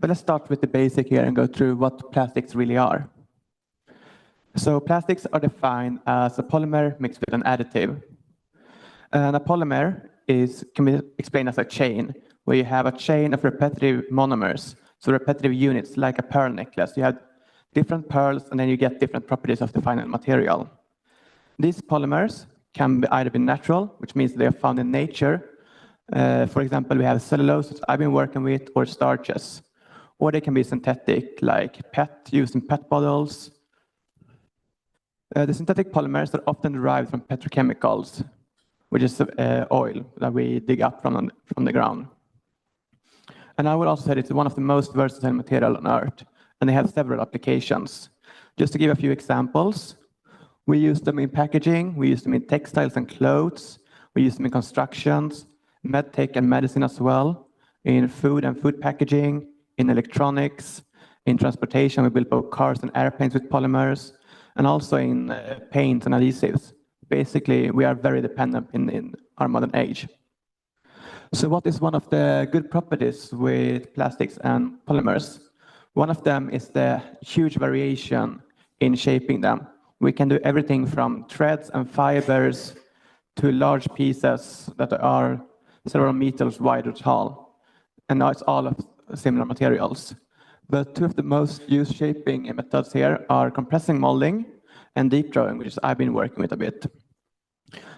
But let's start with the basic here and go through what plastics really are. So plastics are defined as a polymer mixed with an additive. And a polymer can be explained as a chain, where you have a chain of repetitive monomers, so repetitive units like a pearl necklace. You have different pearls, and then you get different properties of the final material. These polymers can either be natural, which means they are found in nature. For example, we have cellulose, which I've been working with, or starches. Or they can be synthetic, like PET, used in PET bottles. The synthetic polymers are often derived from petrochemicals, which is oil that we dig up from the ground. And I would also say it's one of the most versatile material on Earth, and they have several applications. Just to give a few examples, we use them in packaging, we use them in textiles and clothes, we use them in constructions, medtech and medicine as well, in food and food packaging, in electronics, in transportation. We build both cars and airplanes with polymers, and also in paints and adhesives. Basically, we are very dependent in our modern age. So what is one of the good properties with plastics and polymers? One of them is the huge variation in shaping them. We can do everything from threads and fibers to large pieces that are several meters wide or tall. And now it's all of similar materials. But two of the most used shaping methods here are compressing molding and deep drawing, which I've been working with a bit.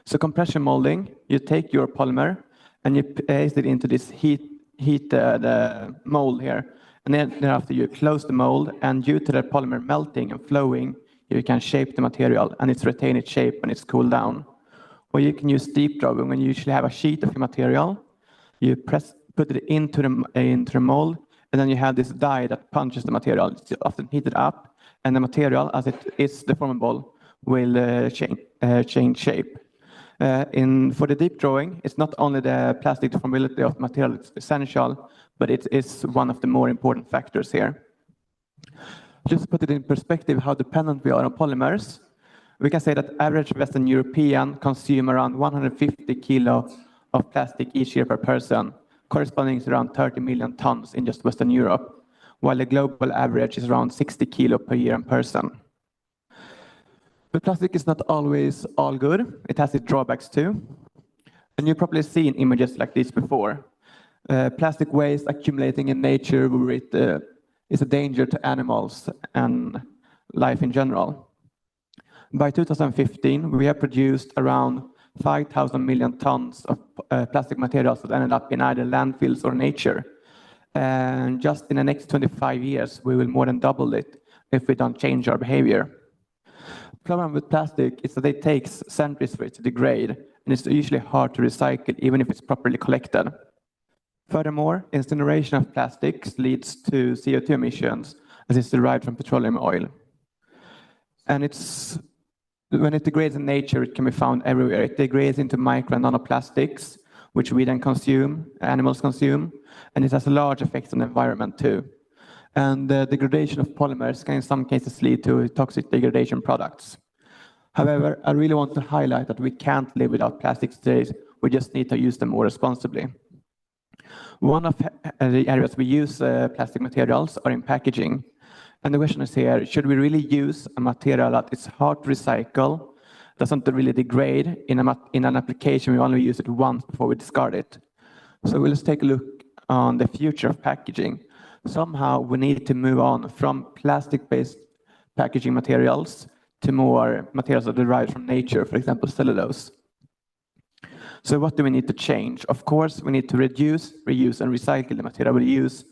So compression molding, you take your polymer and you place it into this the mold here. And then after you close the mold, and due to the polymer melting and flowing, you can shape the material and it's retain its shape when it's cooled down. Or you can use deep drawing when you usually have a sheet of your material. You put it into the mold, and then you have this die that punches the material. It's often heated up, and the material, as it is deformable, will change shape. For the deep drawing, it's not only the plastic deformability of the material that's essential, but it is one of the more important factors here. Just to put it in perspective how dependent we are on polymers, we can say that average Western European consume around 150 kilo of plastic each year per person, corresponding to around 30 million tons in just Western Europe, while the global average is around 60 kilo per year and person. But plastic is not always all good. It has its drawbacks too. And you've probably seen images like this before. Plastic waste accumulating in nature where it is a danger to animals and life in general. By 2015, we have produced around 5,000 million tons of plastic materials that ended up in either landfills or nature. And just in the next 25 years, we will more than double it if we don't change our behavior. The problem with plastic is that it takes centuries for it to degrade, and it's usually hard to recycle, even if it's properly collected. Furthermore, incineration of plastics leads to CO2 emissions, as it's derived from petroleum oil. And when it degrades in nature, it can be found everywhere. It degrades into micro and nanoplastics, which we then consume, animals consume, and it has a large effect on the environment too. And the degradation of polymers can in some cases lead to toxic degradation products. However, I really want to highlight that we can't live without plastics today. We just need to use them more responsibly. One of the areas we use plastic materials are in packaging. And the question is here, should we really use a material that is hard to recycle, doesn't really degrade in an application, we only use it once before we discard it? So let's take a look on the future of packaging. Somehow we need to move on from plastic-based packaging materials to more materials that derive from nature, for example, cellulose. So what do we need to change? Of course, we need to reduce, reuse, and recycle the material we use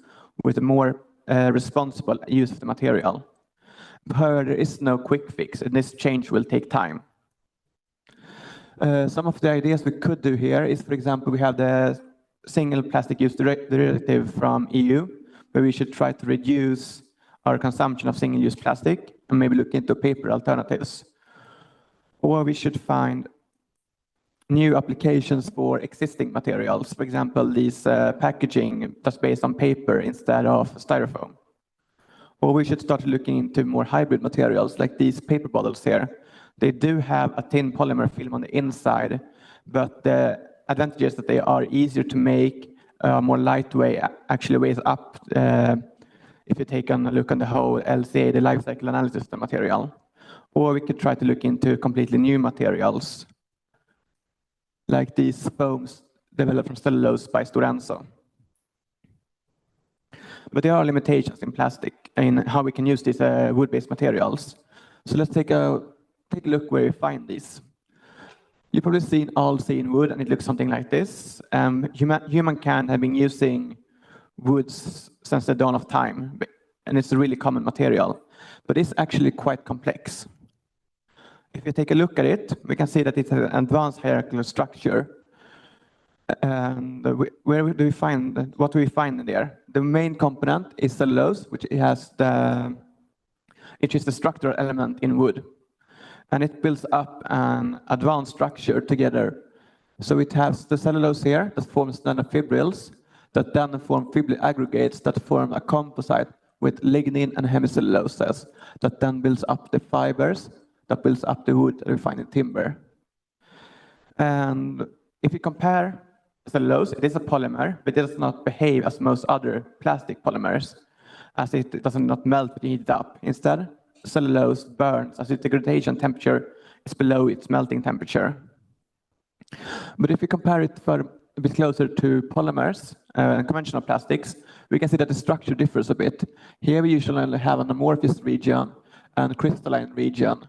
with a more responsible use of the material. However, there is no quick fix, and this change will take time. Some of the ideas we could do here is, for example, we have the single plastic use directive from EU, where we should try to reduce our consumption of single-use plastic and maybe look into paper alternatives. Or we should find new applications for existing materials. For example, these packaging that's based on paper instead of styrofoam. Or we should start looking into more hybrid materials like these paper bottles here. They do have a thin polymer film on the inside, but the advantage is that they are easier to make, more lightweight, actually weighs up if you take a look on the whole LCA, the life cycle analysis of the material. Or we could try to look into completely new materials, like these foams developed from cellulose by Stora Enso. But there are limitations in plastic in how we can use these wood-based materials. So let's take a look where we find these. You've probably all seen wood, and it looks something like this. Humankind have been using woods since the dawn of time, and it's a really common material. But it's actually quite complex. If you take a look at it, we can see that it's an advanced hierarchical structure. And what do we find in there? The main component is cellulose, which is the structural element in wood. And it builds up an advanced structure together. So it has the cellulose here that forms nanofibrils that then form fibril aggregates that form a composite with lignin and hemicelluloses that then builds up the fibers that builds up the wood that we find in timber. And if you compare cellulose, it is a polymer, but it does not behave as most other plastic polymers, as it does not melt when you heat it up. Instead, cellulose burns as its degradation temperature is below its melting temperature. But if we compare it a bit closer to polymers and conventional plastics, we can see that the structure differs a bit. Here we usually only have an amorphous region and a crystalline region.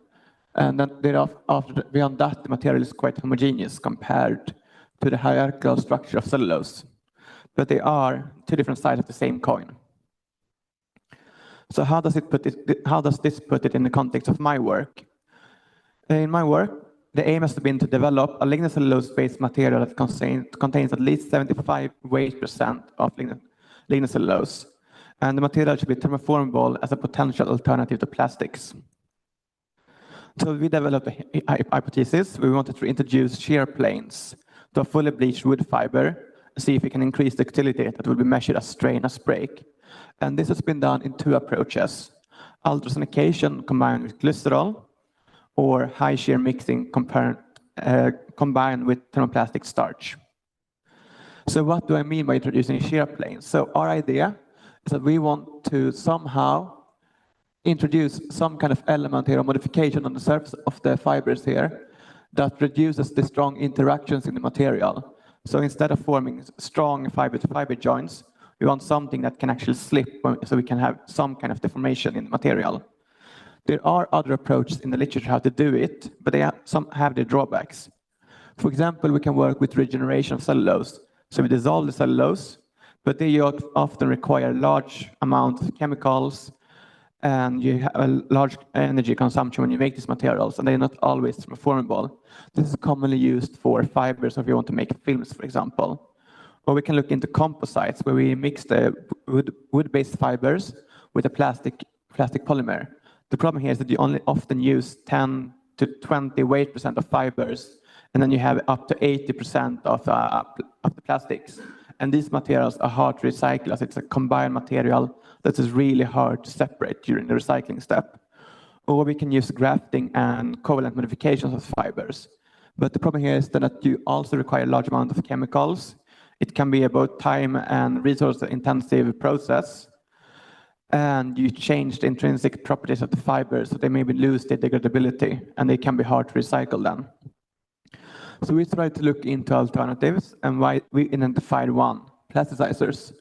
And then beyond that, the material is quite homogeneous compared to the hierarchical structure of cellulose. But they are two different sides of the same coin. So how does this put it in the context of my work? In my work, the aim has been to develop a lignocellulose-based material that contains at least 75% weight of lignocellulose. And the material should be thermoformable as a potential alternative to plastics. So we developed a hypothesis. We wanted to introduce shear planes to a fully bleached wood fiber, see if we can increase ductility that will be measured as strain as break. And this has been done in two approaches: ultrasonication combined with glycerol, or high shear mixing combined with thermoplastic starch. So what do I mean by introducing shear planes? So our idea is that we want to somehow introduce some kind of element here, or modification on the surface of the fibers here, that reduces the strong interactions in the material. So instead of forming strong fiber-to-fiber joints, we want something that can actually slip, so we can have some kind of deformation in the material. There are other approaches in the literature how to do it, but some have their drawbacks. For example, we can work with regeneration of cellulose. So we dissolve the cellulose, but they often require large amounts of chemicals, and you have a large energy consumption when you make these materials, and they're not always thermoformable. This is commonly used for fibers if you want to make films, for example. Or we can look into composites, where we mix the wood-based fibers with a plastic polymer. The problem here is that you only often use 10 to 20 weight % of fibers, and then you have up to 80% of the plastics. And these materials are hard to recycle, as it's a combined material that is really hard to separate during the recycling step. Or we can use grafting and covalent modifications of fibers. But the problem here is that you also require a large amount of chemicals. It can be a both time and resource-intensive process. And you change the intrinsic properties of the fibers, so they maybe lose their degradability, and they can be hard to recycle then. So we tried to look into alternatives, and we identified one: plasticizers.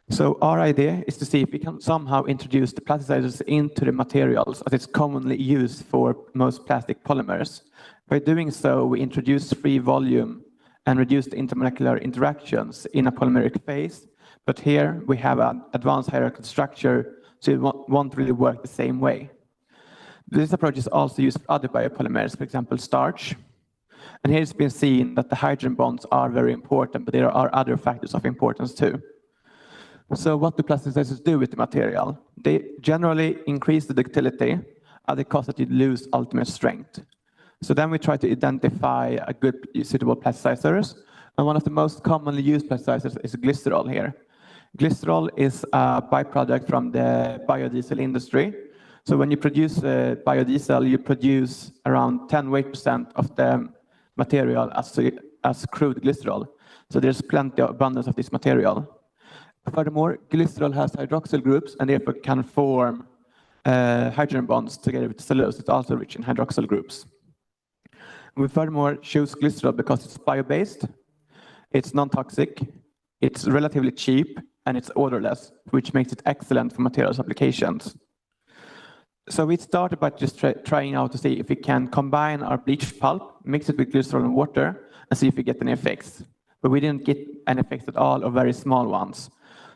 So our idea is to see if we can somehow introduce the plasticizers into the materials, as it's commonly used for most plastic polymers. By doing so, we introduce free volume and reduce the intermolecular interactions in a polymeric phase. But here we have an advanced hierarchical structure, so it won't really work the same way. This approach is also used for other biopolymers, for example, starch. And here it's been seen that the hydrogen bonds are very important, but there are other factors of importance too. So what do plasticizers do with the material? They generally increase the ductility at the cost that you lose ultimate strength. So then we try to identify a good suitable plasticizers. And one of the most commonly used plasticizers is glycerol here. Glycerol is a byproduct from the biodiesel industry. So when you produce biodiesel, you produce around 10 weight % of the material as crude glycerol. So there's plenty of abundance of this material. Furthermore, glycerol has hydroxyl groups and therefore can form hydrogen bonds together with cellulose. It's also rich in hydroxyl groups. We furthermore choose glycerol because it's bio-based, it's non-toxic, it's relatively cheap, and it's odorless, which makes it excellent for materials applications. So we started by just trying out to see if we can combine our bleached pulp, mix it with glycerol and water, and see if we get any effects. But we didn't get any effects at all, or very small ones.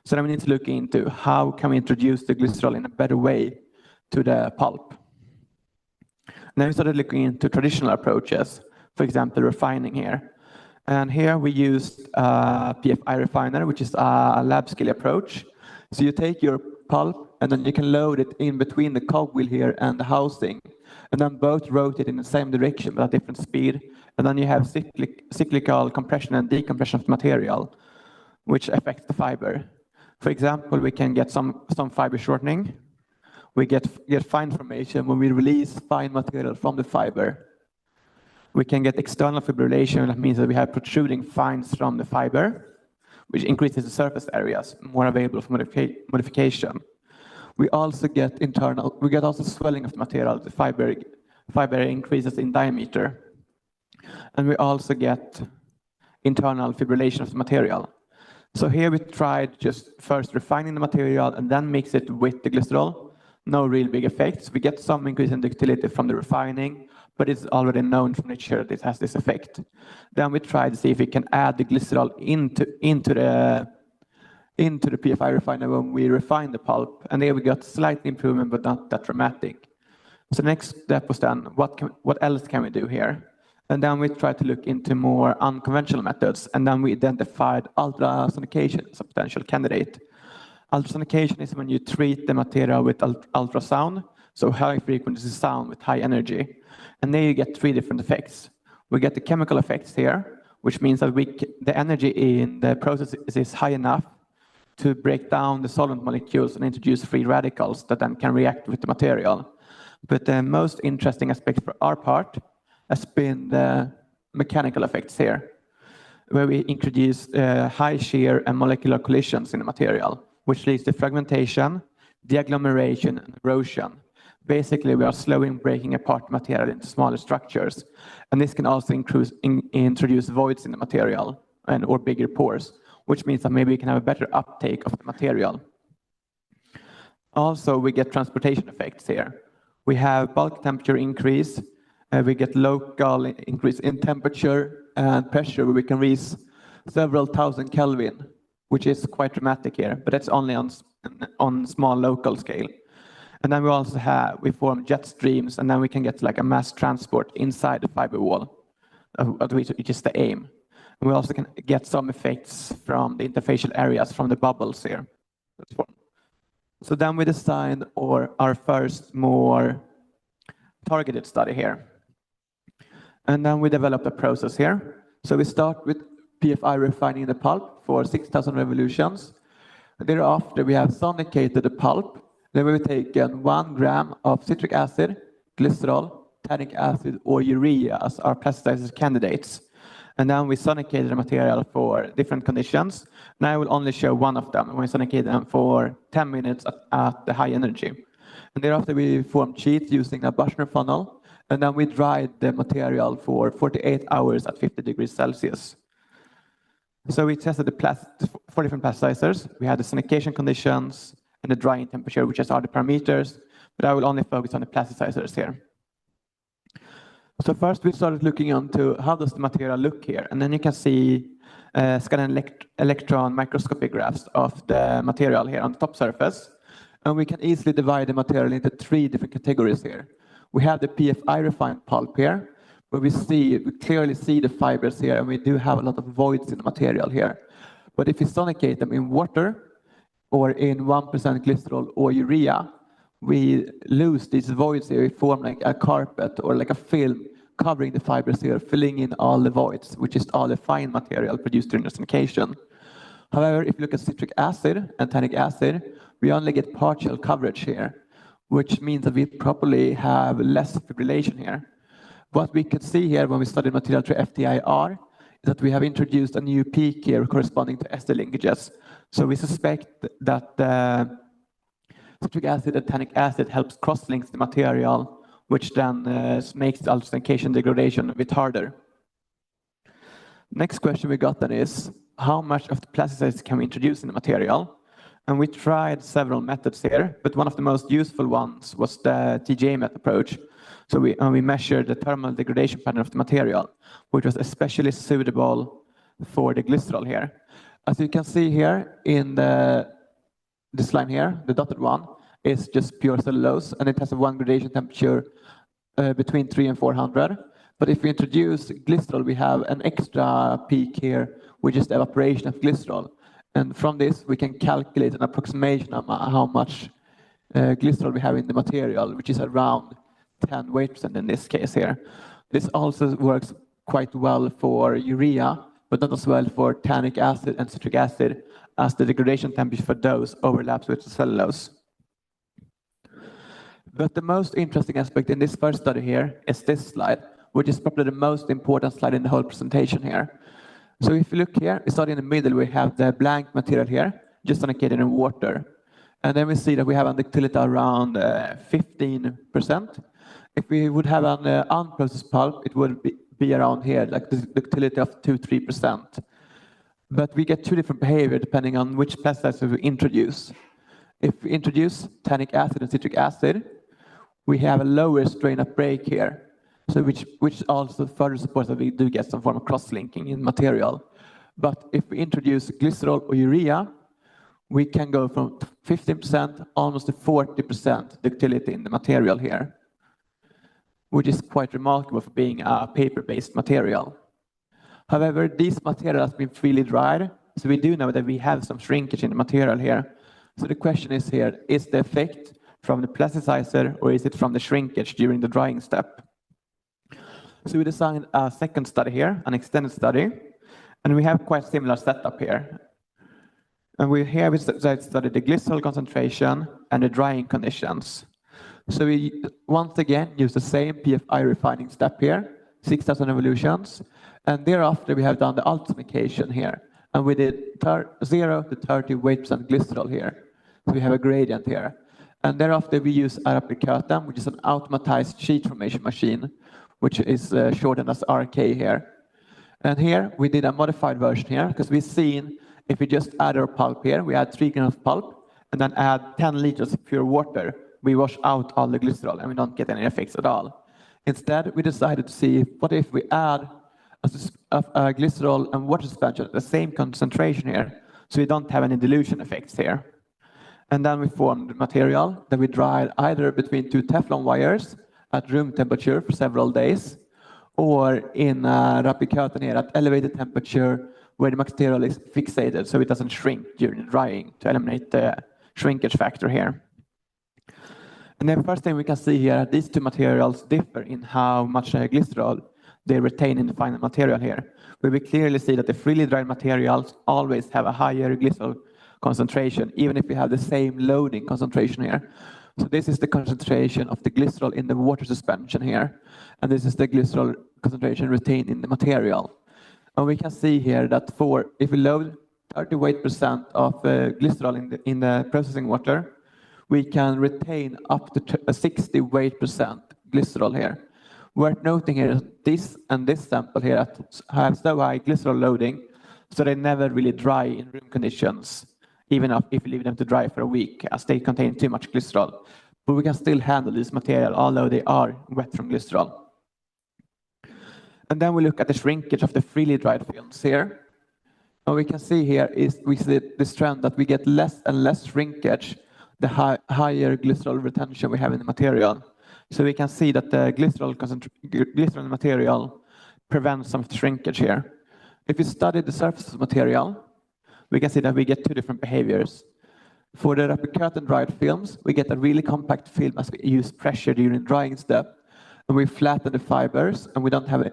So then we need to look into how can we introduce the glycerol in a better way to the pulp. And then we started looking into traditional approaches, for example, refining here. And here we used a PFI refiner, which is a lab scale approach. So you take your pulp and then you can load it in between the cogwheel here and the housing. And then both rotate in the same direction but at different speed. And then you have cyclical compression and decompression of the material, which affects the fiber. For example, we can get some fiber shortening. We get fine formation when we release fine material from the fiber. We can get external fibrillation, that means that we have protruding fines from the fiber, which increases the surface areas, more available for modification. We also get also swelling of the material. The fiber increases in diameter. And we also get internal fibrillation of the material. So here we tried just first refining the material and then mix it with the glycerol. No real big effects. We get some increase in ductility from the refining, but it's already known from nature that it has this effect. Then we tried to see if we can add the glycerol into the PFI refiner when we refine the pulp, and there we got slight improvement, but not that dramatic. So next step was then, what else can we do here? And then we tried to look into more unconventional methods, and then we identified ultrasonication as a potential candidate. Ultrasonication is when you treat the material with ultrasound, so high frequency sound with high energy. And there you get three different effects. We get the chemical effects here, which means that the energy in the process is high enough to break down the solvent molecules and introduce free radicals that then can react with the material. But the most interesting aspect for our part has been the mechanical effects here, where we introduce high shear and molecular collisions in the material, which leads to fragmentation, deagglomeration, and erosion. Basically, we are slowly breaking apart material into smaller structures. And this can also introduce voids in the material or bigger pores, which means that maybe we can have a better uptake of the material. Also, we get transportation effects here. We have bulk temperature increase. We get local increase in temperature and pressure, where we can reach several thousand Kelvin, which is quite dramatic here, but that's only on small local scale. And then we form jet streams, and then we can get like a mass transport inside the fiber wall, which is the aim. And we also can get some effects from the interfacial areas from the bubbles here. So then we designed our first more targeted study here. And then we developed a process here. So we start with PFI refining the pulp for 6,000 revolutions. Thereafter, we have sonicated the pulp. Then we've taken 1 gram of citric acid, glycerol, tannic acid, or urea as our plasticizer candidates. And then we sonicated the material for different conditions. Now I will only show one of them. We sonicated them for 10 minutes at the high energy. And thereafter, we formed sheets using a Buchner funnel. And then we dried the material for 48 hours at 50 degrees Celsius. So we tested the 4 different plasticizers. We had the sonication conditions and the drying temperature, which are the parameters, but I will only focus on the plasticizers here. So first we started looking into how does the material look here, and then you can see scanning electron microscopy graphs of the material here on the top surface, and we can easily divide the material into 3 different categories here. We have the PFI refined pulp here, where we clearly see the fibers here, and we do have a lot of voids in the material here. But if we sonicate them in water, or in 1% glycerol or urea, we lose these voids here. We form like a carpet or like a film covering the fibers here, filling in all the voids, which is all the fine material produced during the sonication. However, if you look at citric acid and tannic acid, we only get partial coverage here, which means that we probably have less fibrillation here. What we could see here when we studied material through FTIR that we have introduced a new peak here corresponding to ester linkages. So we suspect that the citric acid and tannic acid helps cross-links the material, which then makes the ultrasonication degradation a bit harder. Next question we got then is, how much of the plasticizers can we introduce in the material? And we tried several methods here, but one of the most useful ones was the TGA method approach. So we measured the thermal degradation pattern of the material, which was especially suitable for the glycerol here. As you can see here in this line here, the dotted one is just pure cellulose, and it has a 1 gradation temperature between 300 and 400. But if we introduce glycerol, we have an extra peak here, which is the evaporation of glycerol. And from this, we can calculate an approximation of how much glycerol we have in the material, which is around 10 weight% in this case here. This also works quite well for urea, but not as well for tannic acid and citric acid, as the degradation temperature for those overlaps with the cellulose. But the most interesting aspect in this first study here is this slide, which is probably the most important slide in the whole presentation here. So if you look here, we start in the middle, we have the blank material here, just sonicated in water. And then we see that we have a ductility around 15%. If we would have an unprocessed pulp, it would be around here, like the ductility of 2-3%. But we get two different behavior depending on which plasticizer we introduce. If we introduce tannic acid and citric acid, we have a lower strain of break here. So which also further supports that we do get some form of cross-linking in material. But if we introduce glycerol or urea, we can go from 15% almost to 40% ductility in the material here, which is quite remarkable for being a paper-based material. However, this material has been freely dried, so we do know that we have some shrinkage in the material here. So the question is here, is the effect from the plasticizer or is it from the shrinkage during the drying step? So we designed a second study here, an extended study, and we have quite similar setup here. And we studied the glycerol concentration and the drying conditions. So we once again use the same PFI refining step here, 6,000 evolutions, and thereafter we have done the ultrasonication here, and we did 0 to 30 weight% glycerol here. So we have a gradient here. And thereafter we use Araplicata, which is an automatized sheet formation machine, which is shortened as RK here. And here we did a modified version here, because we've seen if we just add our pulp here, we add 3 grams of pulp, and then add 10 liters of pure water, we wash out all the glycerol and we don't get any effects at all. Instead, we decided to see what if we add a glycerol and water suspension at the same concentration here, so we don't have any dilution effects here. And then we formed the material that we dried either between 2 Teflon wires at room temperature for several days, or in a rapid curtain here at elevated temperature where the material is fixated so it doesn't shrink during the drying to eliminate the shrinkage factor here. And the first thing we can see here, these two materials differ in how much glycerol they retain in the final material here. Where we clearly see that the freely dried materials always have a higher glycerol concentration, even if we have the same loading concentration here. So this is the concentration of the glycerol in the water suspension here. And this is the glycerol concentration retained in the material. And we can see here that if we load 38% of glycerol in the processing water, we can retain up to 60 weight% glycerol here. Worth noting here is this and this sample here have so high glycerol loading, so they never really dry in room conditions, even if we leave them to dry for a week, as they contain too much glycerol. But we can still handle this material, although they are wet from glycerol. And then we look at the shrinkage of the freely dried films here. What we can see here is we see this trend that we get less and less shrinkage the higher glycerol retention we have in the material. So we can see that the glycerol material prevents some shrinkage here. If we study the surface of the material, we can see that we get two different behaviors. For the rapid curtain dried films, we get a really compact film as we use pressure during drying step. And we flatten the fibers, and we don't have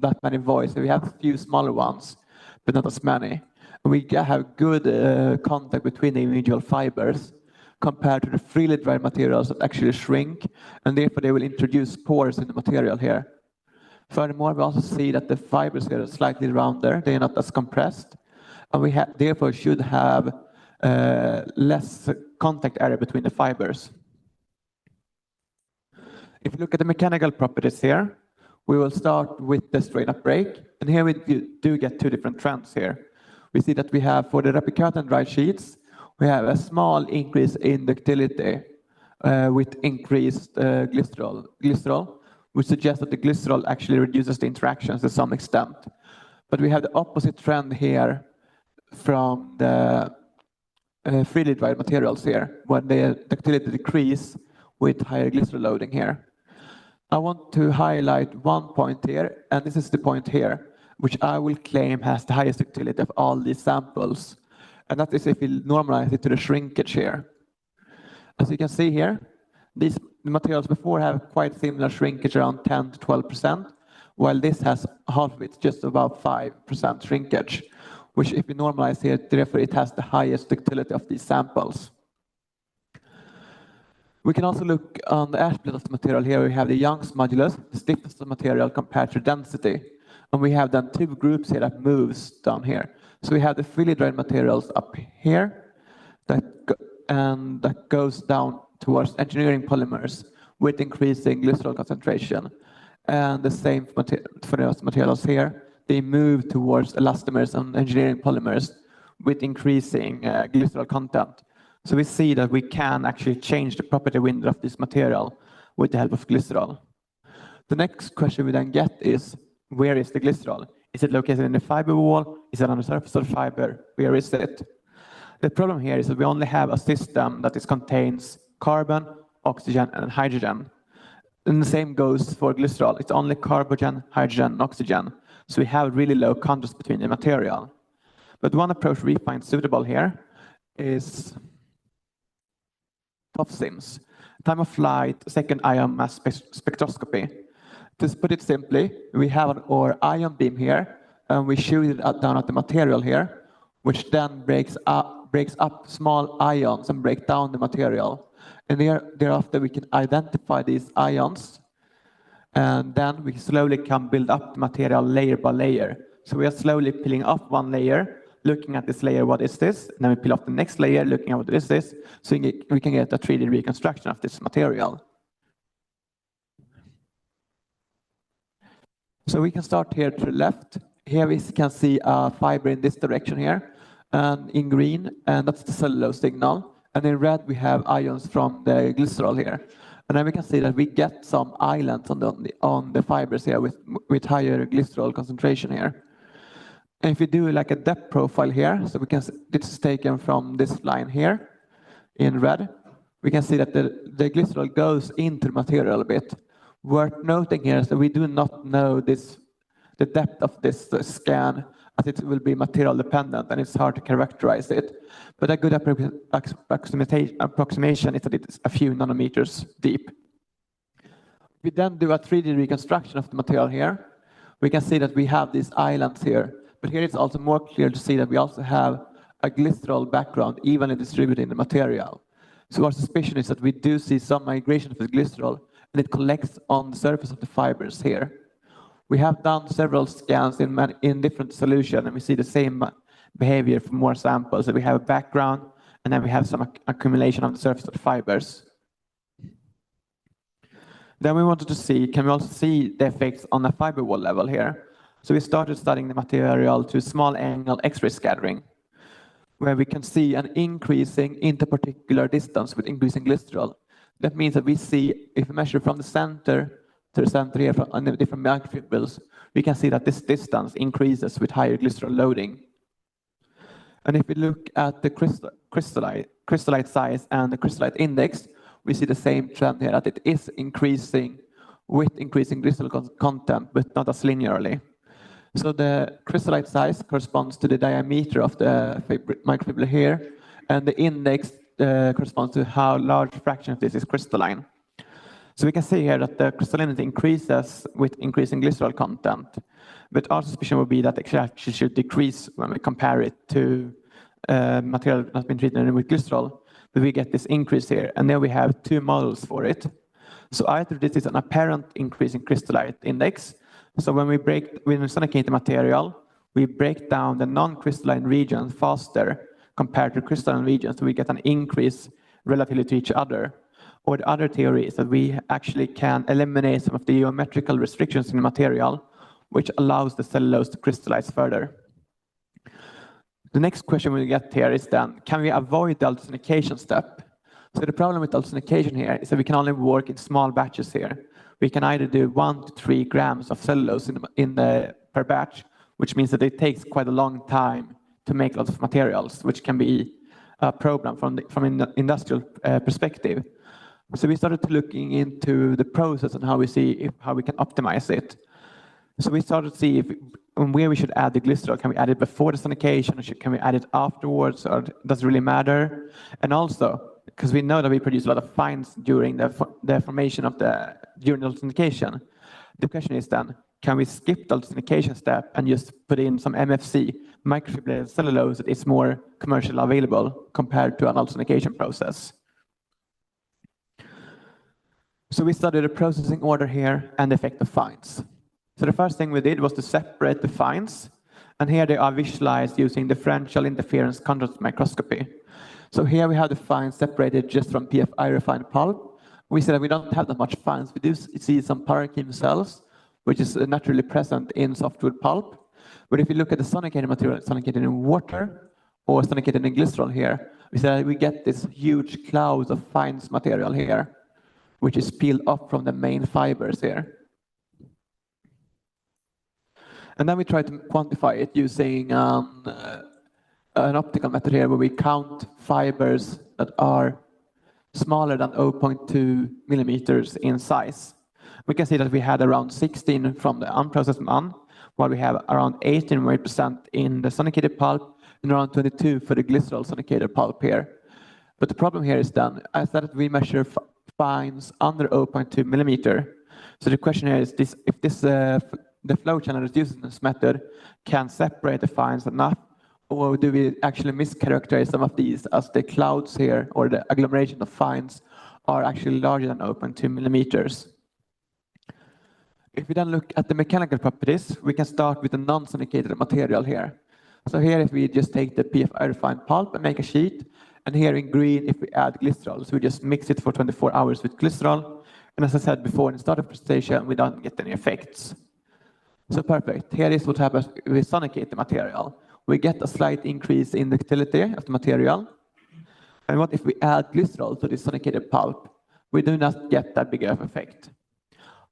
that many voids. So we have a few smaller ones, but not as many. And we have good contact between the individual fibers, compared to the freely dried materials that actually shrink, and therefore they will introduce pores in the material here. Furthermore, we also see that the fibers here are slightly rounder, they are not as compressed, and we therefore should have less contact area between the fibers. If you look at the mechanical properties here, we will start with the straight-up break, and here we do get two different trends here. We see that we have, for the replicated and dry sheets, we have a small increase in ductility with increased glycerol, which suggests that the glycerol actually reduces the interactions to some extent. But we have the opposite trend here from the freely dried materials here, when the ductility decrease with higher glycerol loading here. I want to highlight one point here, and this is the point here, which I will claim has the highest ductility of all these samples. And that is if we normalize it to the shrinkage here. As you can see here, these materials before have quite similar shrinkage, around 10 to 12%, while this has half of it, just about 5% shrinkage, which if we normalize here, therefore it has the highest ductility of these samples. We can also look on the ash split of the material here. We have the Young's modulus, the stiffness of the material compared to density. And we have then two groups here that moves down here. So we have the freely dried materials up here, that goes down towards engineering polymers with increasing glycerol concentration. And the same for those materials here, they move towards elastomers and engineering polymers with increasing glycerol content. So we see that we can actually change the property window of this material with the help of glycerol. The next question we then get is, where is the glycerol? Is it located in the fiber wall? Is it on the surface of the fiber? Where is it? The problem here is that we only have a system that contains carbon, oxygen, and hydrogen. And the same goes for glycerol. It's only carbon, hydrogen, and oxygen. So we have really low contrast between the material. But one approach we find suitable here is TOFSIMS, time of flight, second ion mass spectroscopy. To put it simply, we have our ion beam here, and we shoot it down at the material here, which then breaks up small ions and break down the material. And thereafter we can identify these ions, and then we slowly can build up the material layer by layer. So we are slowly peeling off one layer, looking at this layer, what is this? And then we peel off the next layer, looking at what is this? So we can get a 3D reconstruction of this material. So we can start here to the left. Here we can see a fiber in this direction here, and in green, and that's the cellulose signal. And in red, we have ions from the glycerol here. And then we can see that we get some islands on the fibers here with higher glycerol concentration here. And if we do like a depth profile here, so we can see this is taken from this line here in red, we can see that the glycerol goes into the material a bit. Worth noting here is that we do not know the depth of this scan, as it will be material dependent and it's hard to characterize it. But a good approximation is that it's a few nanometers deep. We then do a 3D reconstruction of the material here. We can see that we have these islands here. But here it's also more clear to see that we also have a glycerol background evenly distributed in the material. So our suspicion is that we do see some migration of the glycerol, and it collects on the surface of the fibers here. We have done several scans in different solutions, and we see the same behavior for more samples. So we have a background, and then we have some accumulation on the surface of the fibers. Then we wanted to see, can we also see the effects on the fiber wall level here? So we started studying the material to small angle X-ray scattering, where we can see an increasing interparticular distance with increasing glycerol. That means that we see, if we measure from the center to the center here on the different microfibrils, we can see that this distance increases with higher glycerol loading. And if we look at the crystallite size and the crystallite index, we see the same trend here, that it is increasing with increasing glycerol content, but not as linearly. So the crystallite size corresponds to the diameter of the microfibril here, and the index corresponds to how large a fraction of this is crystalline. So we can see here that the crystallinity increases with increasing glycerol content, but our suspicion would be that it actually should decrease when we compare it to material that has been treated with glycerol, but we get this increase here, and there we have two models for it. So either this is an apparent increase in crystallite index, So when we sonicate the material, we break down the non-crystalline regions faster compared to crystalline regions, so we get an increase relatively to each other. Or the other theory is that we actually can eliminate some of the geometrical restrictions in the material, which allows the cellulose to crystallize further. The next question we get here is then, can we avoid the ultrasonication step? So the problem with ultrasonication here is that we can only work in small batches here. We can either do 1 to 3 grams of cellulose per batch, which means that it takes quite a long time to make lots of materials, which can be a problem from an industrial perspective. So we started looking into the process and how we can optimize it. So we started to see where we should add the glycerol. Can we add it before the sonication, or can we add it afterwards, or does it really matter? And also, because we know that we produce a lot of fines during the formation of during the sonication, the question is then, can we skip the sonication step and just put in some MFC, microfibrillated cellulose, that is more commercially available compared to an ultrasonication process? So we studied the processing order here and the effect of fines. So the first thing we did was to separate the fines, and here they are visualized using differential interference contrast microscopy. So here we have the fines separated just from PFI refined pulp. We said that we don't have that much fines. We do see some parenchyma cells, which is naturally present in softwood pulp. But if you look at the sonicated material, sonicated in water or sonicated in glycerol here, we said that we get this huge cloud of fines material here, which is peeled off from the main fibers here. And then we try to quantify it using an optical method here, where we count fibers that are smaller than 0.2 millimeters in size. We can see that we had around 16 from the unprocessed one, while we have around 18% in the sonicated pulp and around 22 for the glycerol sonicated pulp here. But the problem here is then, as that we measure fines under 0.2 millimeter. So the question here is if the flow channel that's used in this method can separate the fines enough, or do we actually mischaracterize some of these as the clouds here, or the agglomeration of fines, are actually larger than 0.2 millimeters? If we then look at the mechanical properties, we can start with the non-sonicated material here. So here, if we just take the PFI refined pulp and make a sheet, and here in green, if we add glycerol, so we just mix it for 24 hours with glycerol, and as I said before in the start of the presentation, we don't get any effects. So perfect. Here is what happens if we sonicate the material. We get a slight increase in ductility of the material. And what if we add glycerol to the sonicated pulp? We do not get that big of effect.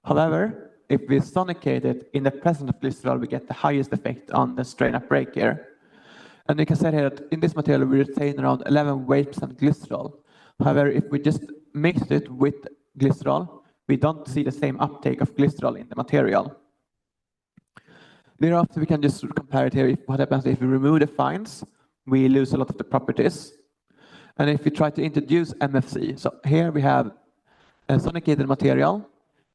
However, if we sonicate it in the presence of glycerol, we get the highest effect on the strain-up break here. And you can say here that in this material, we retain around 11 weight percent glycerol. However, if we just mix it with glycerol, we don't see the same uptake of glycerol in the material. Thereafter, we can just compare it here. What happens if we remove the fines? We lose a lot of the properties. And if we try to introduce MFC, so here we have a sonicated material,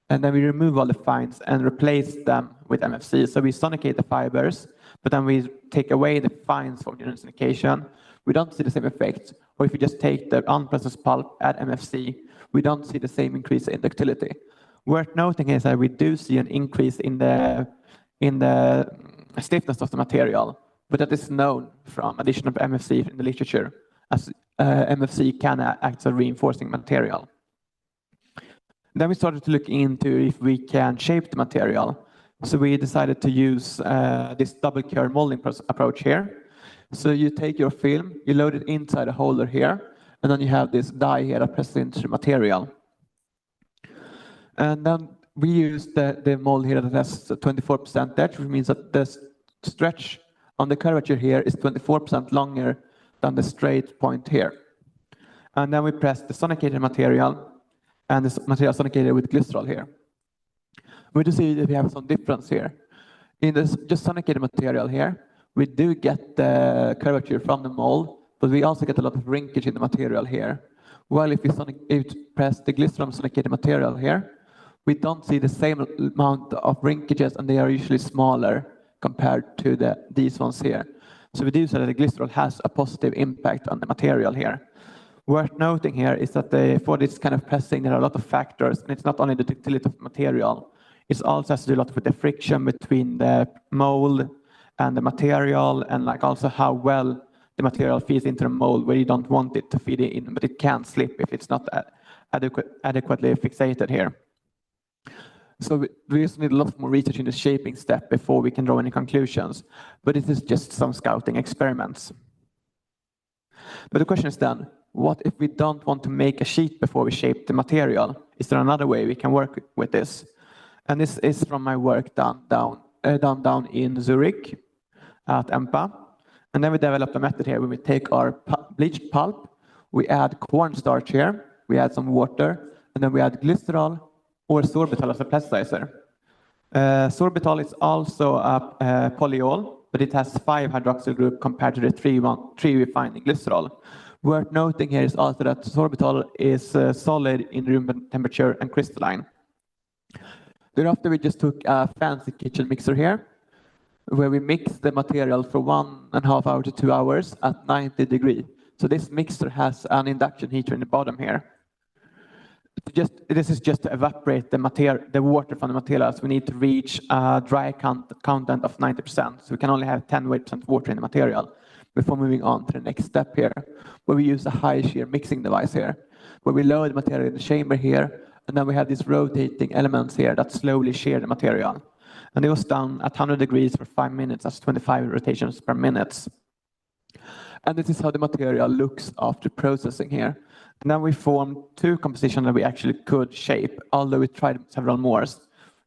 and then we remove all the fines and replace them with MFC. So we sonicate the fibers, but then we take away the fines from the sonication. We don't see the same effect. Or if we just take the unprocessed pulp, add MFC, we don't see the same increase in ductility. Worth noting is that we do see an increase in the stiffness of the material, but that is known from addition of MFC in the literature, as MFC can act as a reinforcing material. Then we started to look into if we can shape the material. So we decided to use this double curve molding approach here. So you take your film, you load it inside a holder here, and then you have this die here that presses into the material. And then we use the mold here that has 24% edge, which means that the stretch on the curvature here is 24% longer than the straight point here. And then we press the sonicated material and the material sonicated with glycerol here. We do see that we have some difference here. In this just sonicated material here, we do get the curvature from the mold, but we also get a lot of wrinkage in the material here. While if we press the glycerol sonicated material here, we don't see the same amount of wrinkages, and they are usually smaller compared to these ones here. So we do say that the glycerol has a positive impact on the material here. Worth noting here is that for this kind of pressing, there are a lot of factors, and it's not only the ductility of the material, It also has to do a lot with the friction between the mold and the material, and like also how well the material feeds into the mold, where you don't want it to feed in, but it can slip if it's not adequately fixated here. So we just need a lot more research in the shaping step before we can draw any conclusions. But this is just some scouting experiments. But the question is then, what if we don't want to make a sheet before we shape the material? Is there another way we can work with this? And this is from my work done down in Zurich at EMPA. And then we developed a method here where we take our bleached pulp, we add cornstarch here, we add some water, and then we add glycerol or sorbitol as a plasticizer. Sorbitol is also a polyol, but it has 5 hydroxyl group compared to the 3 we find in glycerol. Worth noting here is also that sorbitol is solid in room temperature and crystalline. Thereafter, we just took a fancy kitchen mixer here, where we mix the material for 1.5 hours to 2 hours at 90 degrees. So this mixer has an induction heater in the bottom here. This is just to evaporate the water from the material, as we need to reach a dry content of 90%. So we can only have 10% water in the material before moving on to the next step here, where we use a high shear mixing device here, where we load the material in the chamber here, and then we have these rotating elements here that slowly shear the material. And it was done at 100 degrees for 5 minutes, that's 25 rotations per minute. And this is how the material looks after processing here. And then we formed 2 compositions that we actually could shape, although we tried several more.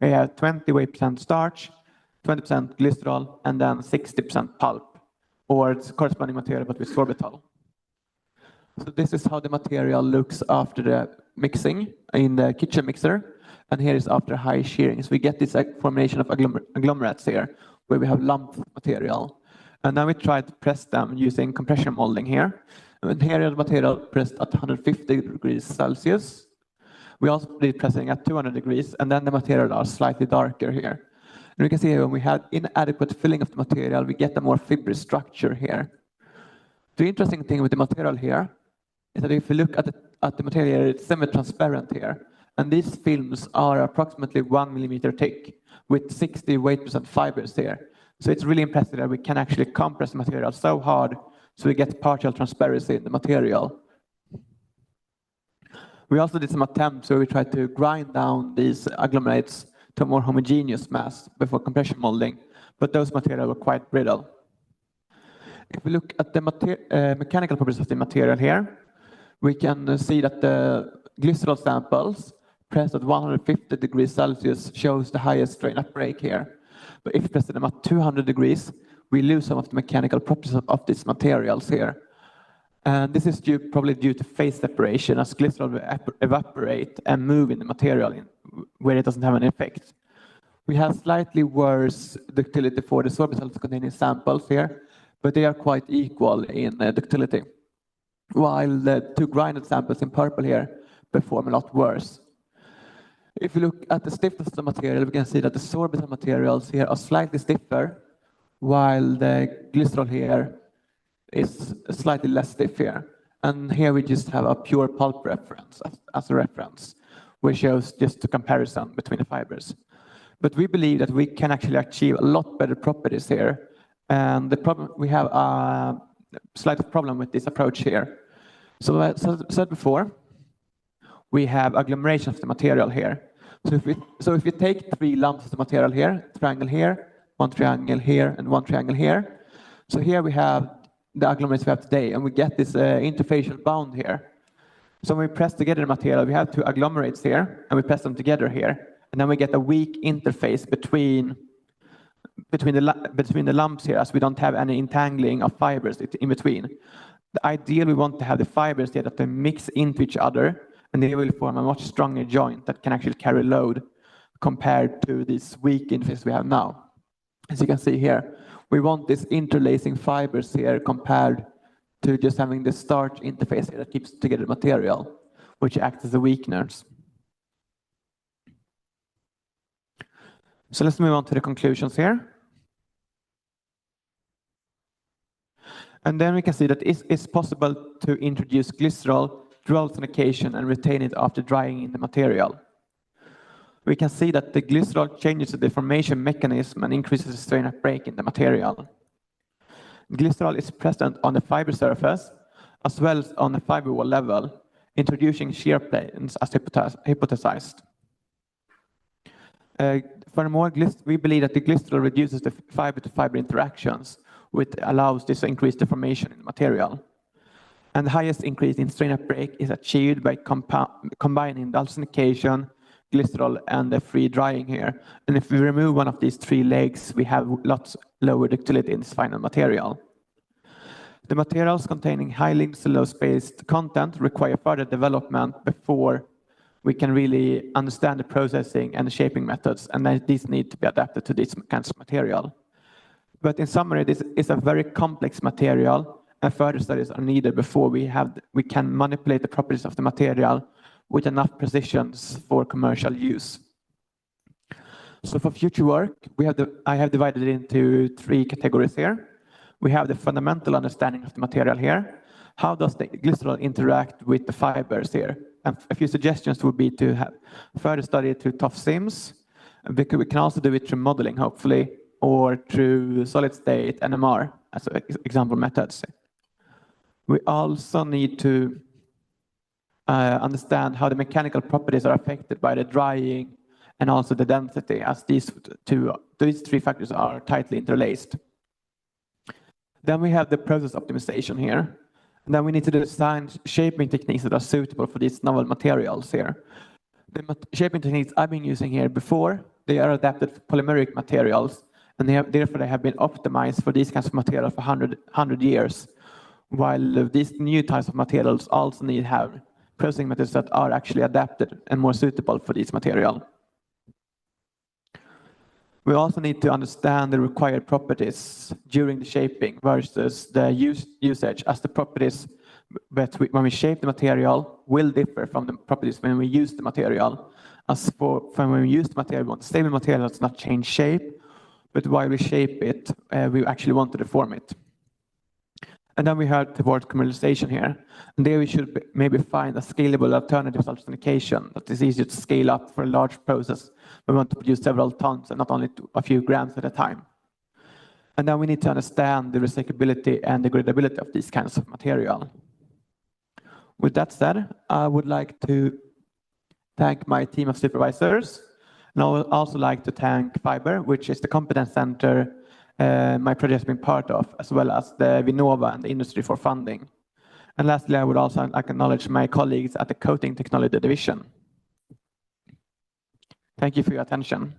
We have 28% starch, 20% glycerol, and then 60% pulp, or its corresponding material, but with sorbitol. So this is how the material looks after the mixing in the kitchen mixer, and here is after high shearing. So we get this formation of agglomerates here, where we have lump material. And then we tried to press them using compression molding here. And here is the material pressed at 150 degrees Celsius. We also did pressing at 200 degrees, and then the material are slightly darker here. And we can see here when we have inadequate filling of the material, we get a more fibrous structure here. The interesting thing with the material here is that if you look at the material here, it's semi-transparent here. And these films are approximately 1 millimeter thick with 68% fibers here. So it's really impressive that we can actually compress the material so hard so we get partial transparency in the material. We also did some attempts where we tried to grind down these agglomerates to a more homogeneous mass before compression molding, but those materials were quite brittle. If we look at the mechanical properties of the material here, we can see that the glycerol samples pressed at 150 degrees Celsius shows the highest strain up break here. But if we press them at 200 degrees, we lose some of the mechanical properties of these materials here. And this is probably due to phase separation, as glycerol will evaporate and move in the material where it doesn't have an effect. We have slightly worse ductility for the sorbitol containing samples here, but they are quite equal in ductility, while the 2 grinded samples in purple here perform a lot worse. If we look at the stiffness of the material, we can see that the sorbitol materials here are slightly stiffer, while the glycerol here is slightly less stiff here. And here we just have a pure pulp reference as a reference, which shows just a comparison between the fibers. But we believe that we can actually achieve a lot better properties here. And the problem, we have a slight problem with this approach here. So as I said before, we have agglomeration of the material here. So if we take 3 lumps of the material here, triangle here, 1 triangle here, and 1 triangle here. So here we have the agglomerates we have today, and we get this interfacial bound here. So when we press together the material, we have 2 agglomerates here, and we press them together here, and then we get a weak interface between the lumps here, as we don't have any entangling of fibers in between. The ideal, we want to have the fibers here that they mix into each other, and they will form a much stronger joint that can actually carry load compared to this weak interface we have now. As you can see here, we want this interlacing fibers here compared to just having the starch interface here that keeps together the material, which acts as a weakeners. So let's move on to the conclusions here. And then we can see that it's possible to introduce glycerol through sonication and retain it after drying in the material. we can see that the glycerol changes the deformation mechanism and increases the strain and break in the material. Glycerol is present on the fiber surface as well as on the fiber wall level, introducing shear planes as hypothesized. Furthermore, we believe that the glycerol reduces the fiber-to-fiber interactions, which allows this increased deformation in the material. And the highest increase in strain and break is achieved by combining the ultrasonication, glycerol, and the free drying here. And if we remove one of these three legs, we have lots lower ductility in this final material. The materials containing highly cellulose-based content require further development before we can really understand the processing and the shaping methods, and then these need to be adapted to this kinds of material. But in summary, this is a very complex material, and further studies are needed before we can manipulate the properties of the material with enough precision for commercial use. So for future work, I have divided it into three categories here. We have the fundamental understanding of the material here. How does the glycerol interact with the fibers here? And a few suggestions would be to have further study it through tough sims. We can also do it through modeling, hopefully, or through solid state NMR as example methods. We also need to understand how the mechanical properties are affected by the drying and also the density, as these three factors are tightly interlaced. Then we have the process optimization here. And then we need to design shaping techniques that are suitable for these novel materials here. The shaping techniques I've been using here before, they are adapted for polymeric materials, and therefore they have been optimized for these kinds of materials for 100 years, while these new types of materials also need to have processing methods that are actually adapted and more suitable for this material. We also need to understand the required properties during the shaping versus the usage, as the properties that when we shape the material will differ from the properties when we use the material. As for when we use the material, we want stable material does not change shape, but while we shape it, we actually want to deform it. And then we head towards commercialization here. And there we should maybe find a scalable alternative to sonication that is easier to scale up for a large process. We want to produce several tons and not only a few grams at a time. And then we need to understand the recyclability and degradability of these kinds of material. With that said, I would like to thank my team of supervisors. And I would also like to thank FibRe, which is the competence center my project has been part of, as well as the Vinnova and the industry for funding. And lastly, I would also like to acknowledge my colleagues at the Coating Technology Division. Thank you for your attention.